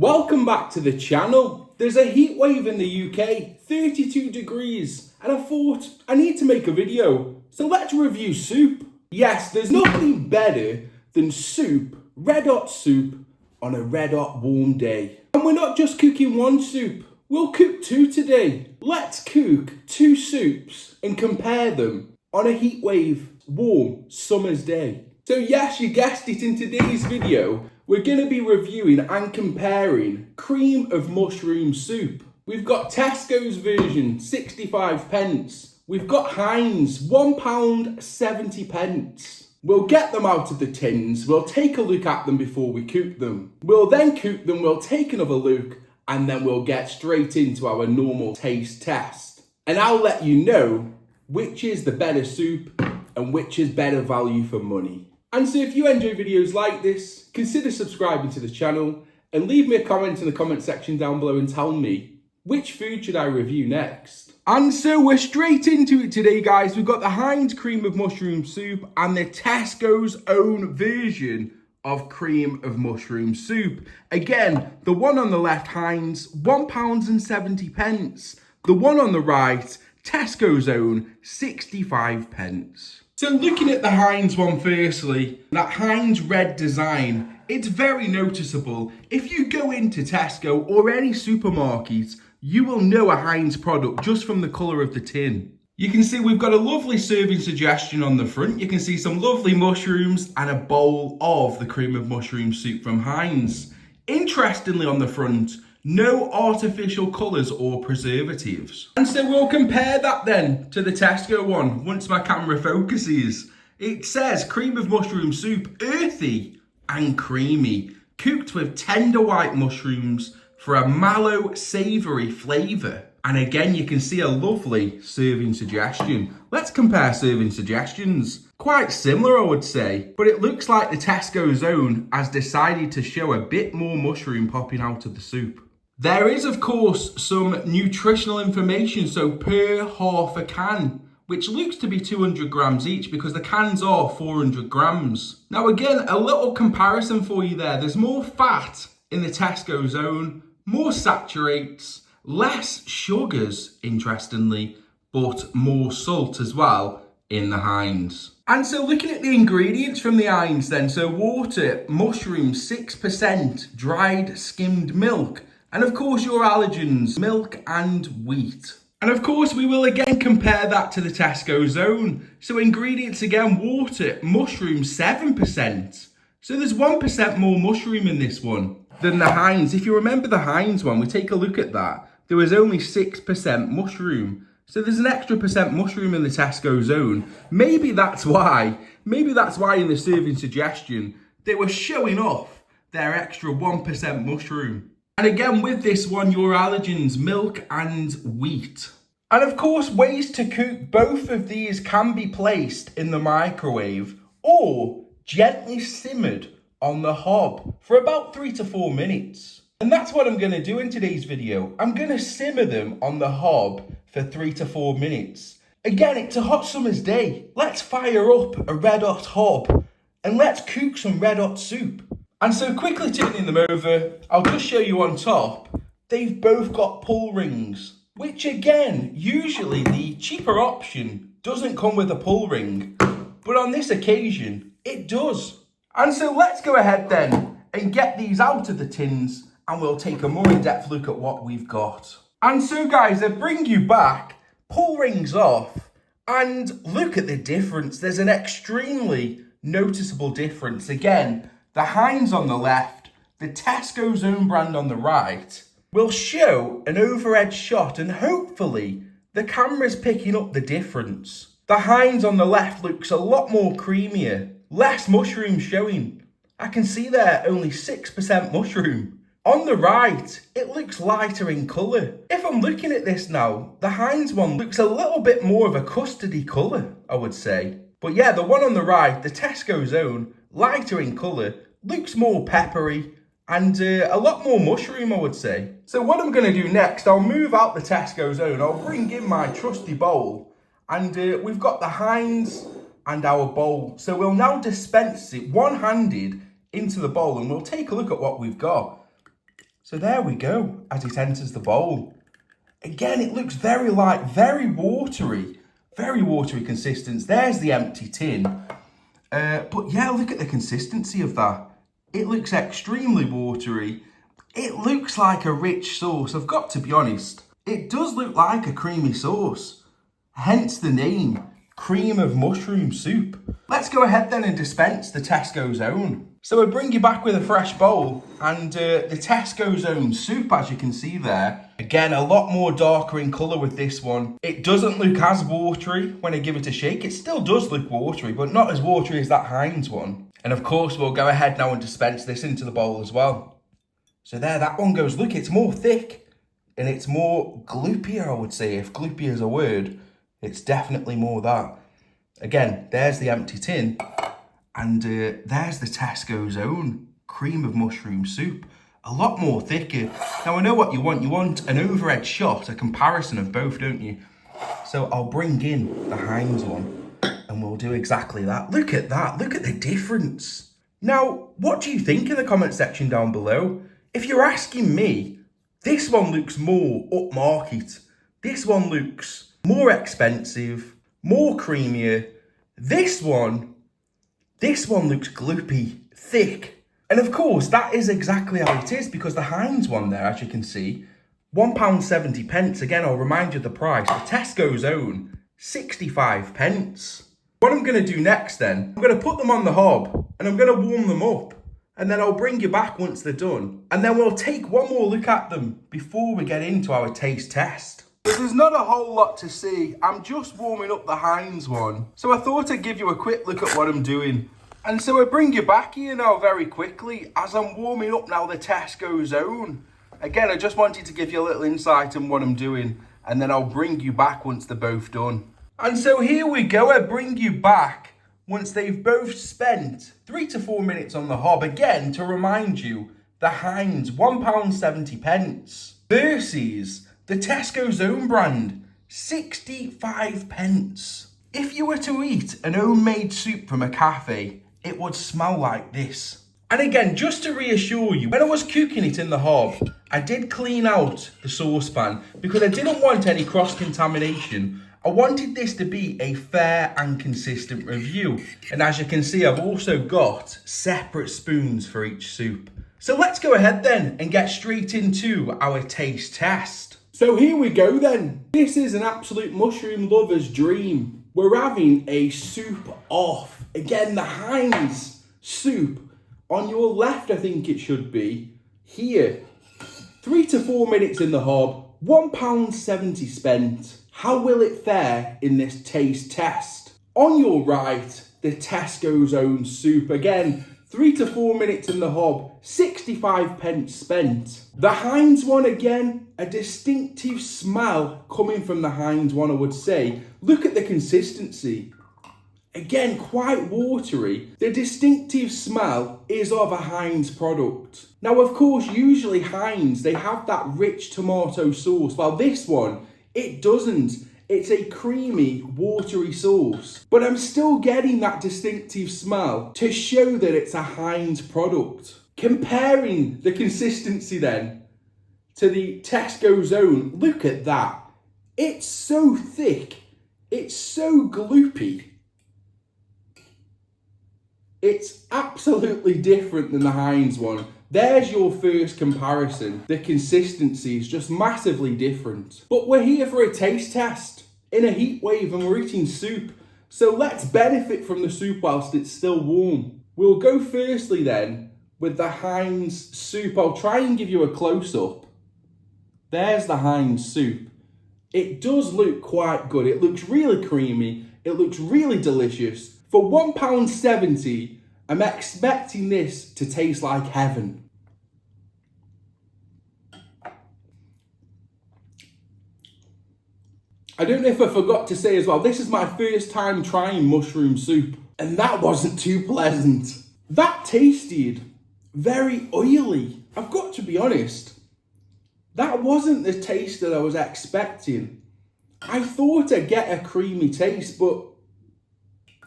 Welcome back to the channel. There's a heat wave in the UK, 32 degrees, and I thought I need to make a video. So let's review soup. Yes, there's nothing better than soup, red hot soup, on a red hot warm day. And we're not just cooking one soup, we'll cook two today. Let's cook two soups and compare them on a heat wave, warm summer's day. So yes, you guessed it, in today's video, we're going to be reviewing and comparing cream of mushroom soup. We've got Tesco's version, 65 pence. We've got Heinz, £1.70. We'll get them out of the tins, we'll take a look at them before we cook them. We'll then cook them, we'll take another look, and then we'll get straight into our normal taste test. And I'll let you know which is the better soup and which is better value for money. And so if you enjoy videos like this, consider subscribing to the channel and leave me a comment in the comment section down below and tell me which food should I review next. And so we're straight into it today, guys. We've got the Heinz cream of mushroom soup and the Tesco's own version of cream of mushroom soup. Again, the one on the left, Heinz, £1.70. The one on the right, Tesco's own, 65 pence. So looking at the Heinz one firstly, that Heinz red design, it's very noticeable. If you go into Tesco or any supermarket, you will know a Heinz product just from the colour of the tin. You can see we've got a lovely serving suggestion on the front. You can see some lovely mushrooms and a bowl of the cream of mushroom soup from Heinz. Interestingly on the front, no artificial colours or preservatives. And so we'll compare that then to the Tesco one once my camera focuses. It says cream of mushroom soup, earthy and creamy, cooked with tender white mushrooms for a mallow, savoury flavour. And again, you can see a lovely serving suggestion. Let's compare serving suggestions. Quite similar, I would say, but it looks like the Tesco's own has decided to show a bit more mushroom popping out of the soup. There is, of course, some nutritional information, so per half a can, which looks to be 200 grams each because the cans are 400 grams. Now again, a little comparison for you there. There's more fat in the Tesco's own, more saturates, less sugars, interestingly, but more salt as well in the Heinz. And so looking at the ingredients from the Heinz then, so water, mushrooms, 6%, dried skimmed milk, and of course your allergens, milk and wheat. And of course we will again compare that to the Tesco's own. So ingredients again, water, mushrooms, 7%. So there's 1% more mushroom in this one than the Heinz. If you remember the Heinz one, we take a look at that. There was only 6% mushroom. So there's an extra percent mushroom in the Tesco's own. Maybe that's why in the serving suggestion, they were showing off their extra 1% mushroom. And again, with this one, your allergens, milk and wheat. And of course, ways to cook both of these can be placed in the microwave or gently simmered on the hob for about 3 to 4 minutes. And that's what I'm going to do in today's video. I'm going to simmer them on the hob for 3 to 4 minutes. Again, it's a hot summer's day. Let's fire up a red hot hob and let's cook some red hot soup. And so quickly turning them over, I'll just show you on top, they've both got pull rings, which again, usually the cheaper option doesn't come with a pull ring, but on this occasion, it does. And so let's go ahead then and get these out of the tins and we'll take a more in-depth look at what we've got. And so guys, I bring you back, pull rings off, and look at the difference. There's an extremely noticeable difference. Again, the Heinz on the left, the Tesco's own brand on the right, will show an overhead shot and hopefully the camera's picking up the difference. The Heinz on the left looks a lot more creamier, less mushroom showing. I can see there only 6% mushroom. On the right, it looks lighter in colour. If I'm looking at this now, the Heinz one looks a little bit more of a custardy colour, I would say. But yeah, the one on the right, the Tesco's own, lighter in colour, looks more peppery and a lot more mushroom, I would say. So what I'm going to do next, I'll move out the Tesco's own, I'll bring in my trusty bowl, and we've got the Heinz and our bowl. So we'll now dispense it one-handed into the bowl and we'll take a look at what we've got. So there we go, as it enters the bowl. Again, it looks very light, very watery consistency. There's the empty tin. But yeah, look at the consistency of that. It looks extremely watery. It looks like a rich sauce, I've got to be honest. It does look like a creamy sauce. Hence the name, cream of mushroom soup. Let's go ahead then and dispense the Tesco's Own. So I bring you back with a fresh bowl and the Tesco's Own soup, as you can see there. Again, a lot more darker in colour with this one. It doesn't look as watery when I give it a shake. It still does look watery, but not as watery as that Heinz one. And of course, we'll go ahead now and dispense this into the bowl as well. So there, that one goes. Look, it's more thick and it's more gloopier, I would say. If gloopy is a word, it's definitely more that. Again, there's the empty tin. And there's the Tesco's Own cream of mushroom soup. A lot more thicker. Now, I know what you want. You want an overhead shot, a comparison of both, don't you? So I'll bring in the Heinz one and we'll do exactly that. Look at that. Look at the difference. Now, what do you think in the comment section down below? If you're asking me, this one looks more upmarket. This one looks more expensive, more creamier. This one looks gloopy, thick. And of course, that is exactly how it is because the Heinz one there, as you can see, £1.70. Again, I'll remind you of the price. The Tesco's Own, 65p. What I'm going to do next then, I'm going to put them on the hob and I'm going to warm them up. And then I'll bring you back once they're done. And then we'll take one more look at them before we get into our taste test. But there's not a whole lot to see. I'm just warming up the Heinz one. So I thought I'd give you a quick look at what I'm doing. And so I bring you back here now very quickly as I'm warming up now the Tesco's Own. Again, I just wanted to give you a little insight on what I'm doing. And then I'll bring you back once they're both done. And so here we go. I bring you back once they've both spent 3 to 4 minutes on the hob. Again, to remind you, the Heinz, £1.70 versus the Tesco's Own brand, 65p. If you were to eat an homemade soup from a cafe, it would smell like this. And again, just to reassure you, when I was cooking it in the hob, I did clean out the saucepan because I didn't want any cross-contamination. I wanted this to be a fair and consistent review. And as you can see, I've also got separate spoons for each soup. So let's go ahead then and get straight into our taste test. So here we go then. This is an absolute mushroom lover's dream. We're having a soup off. Again, the Heinz soup. On your left, I think it should be. Here, 3 to 4 minutes in the hob, £1.70 spent. How will it fare in this taste test? On your right, the Tesco's Own soup. Again, 3 to 4 minutes in the hob, 65p spent. The Heinz one, again, a distinctive smell coming from the Heinz one, I would say. Look at the consistency. Again, quite watery. The distinctive smell is of a Heinz product. Now, of course, usually Heinz, they have that rich tomato sauce. While this one, it doesn't. It's a creamy, watery sauce. But I'm still getting that distinctive smell to show that it's a Heinz product. Comparing the consistency then to the Tesco's Own, look at that. It's so thick. It's so gloopy. It's absolutely different than the Heinz one. There's your first comparison. The consistency is just massively different. But we're here for a taste test in a heat wave and we're eating soup. So let's benefit from the soup whilst it's still warm. We'll go firstly then with the Heinz soup. I'll try and give you a close-up. There's the Heinz soup. It does look quite good. It looks really creamy. It looks really delicious. For £1.70, I'm expecting this to taste like heaven. I don't know if I forgot to say as well, this is my first time trying mushroom soup, and that wasn't too pleasant. That tasted very oily. I've got to be honest. That wasn't the taste that I was expecting. I thought I'd get a creamy taste, but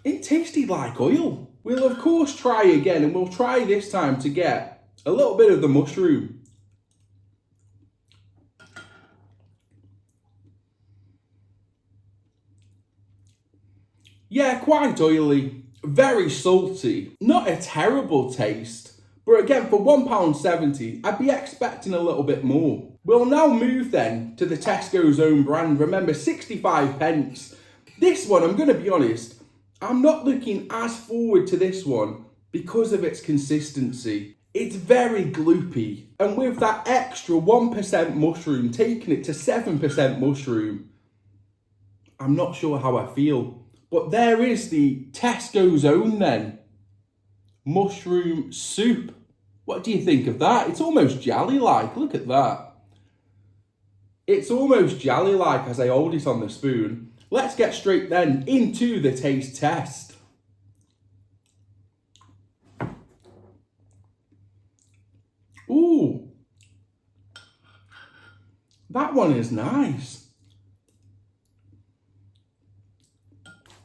it tasted like oil. We'll of course try again, and we'll try this time to get a little bit of the mushroom. Yeah, quite oily, very salty, not a terrible taste. But again, for £1.70, I'd be expecting a little bit more. We'll now move then to the Tesco's own brand. Remember, 65 pence. This one, I'm going to be honest, I'm not looking as forward to this one because of its consistency. It's very gloopy. And with that extra 1% mushroom, taking it to 7% mushroom, I'm not sure how I feel. But there is the Tesco's own then. Mushroom soup. What do you think of that? It's almost jelly-like. Look at that. It's almost jelly-like as I hold it on the spoon. Let's get straight then into the taste test. Ooh. That one is nice.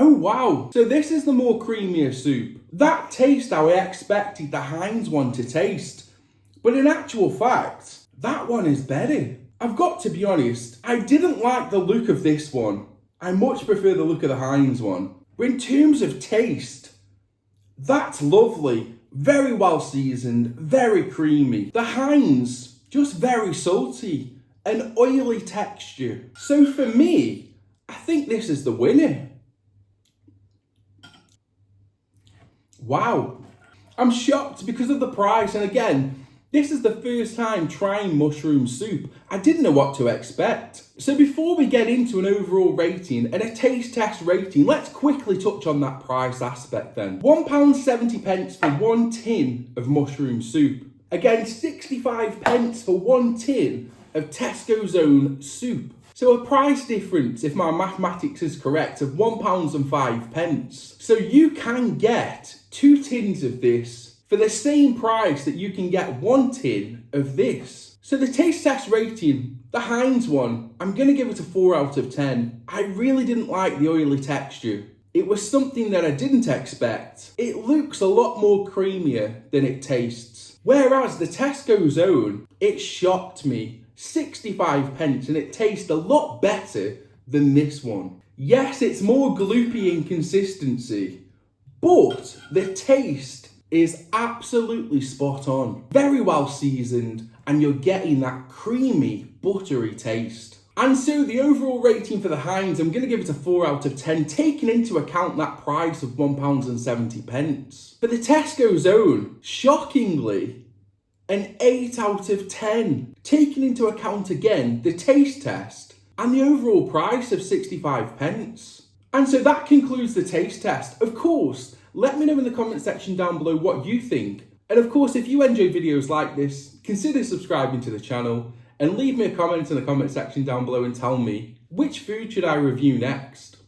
Oh wow, so this is the more creamier soup. That tastes how I expected the Heinz one to taste. But in actual fact, that one is better. I've got to be honest, I didn't like the look of this one. I much prefer the look of the Heinz one. But in terms of taste, that's lovely. Very well seasoned, very creamy. The Heinz, just very salty. An oily texture. So for me, I think this is the winner. Wow, I'm shocked because of the price, and again, this is the first time trying mushroom soup. I didn't know what to expect. So before we get into an overall rating and a taste test rating, let's quickly touch on that price aspect then. £1.70 for one tin of mushroom soup. Again, 65 pence for one tin of Tesco's own soup. So a price difference, if my mathematics is correct, of £1.05. So you can get 2 tins of this for the same price that you can get 1 tin of this. So the taste test rating, the Heinz one, I'm going to give it a 4 out of 10. I really didn't like the oily texture. It was something that I didn't expect. It looks a lot more creamier than it tastes. Whereas the Tesco's own, it shocked me. 65 pence and it tastes a lot better than this one. Yes, it's more gloopy in consistency, but the taste is absolutely spot on. Very well seasoned, and you're getting that creamy, buttery taste. And so the overall rating for the Heinz, I'm going to give it a 4 out of 10, taking into account that price of £1.70. For the Tesco's own, shockingly, an 8 out of 10, taking into account again the taste test and the overall price of 65 pence. And so that concludes the taste test. Of course, let me know in the comment section down below what you think. And of course, if you enjoy videos like this, consider subscribing to the channel and leave me a comment in the comment section down below and tell me which food should I review next.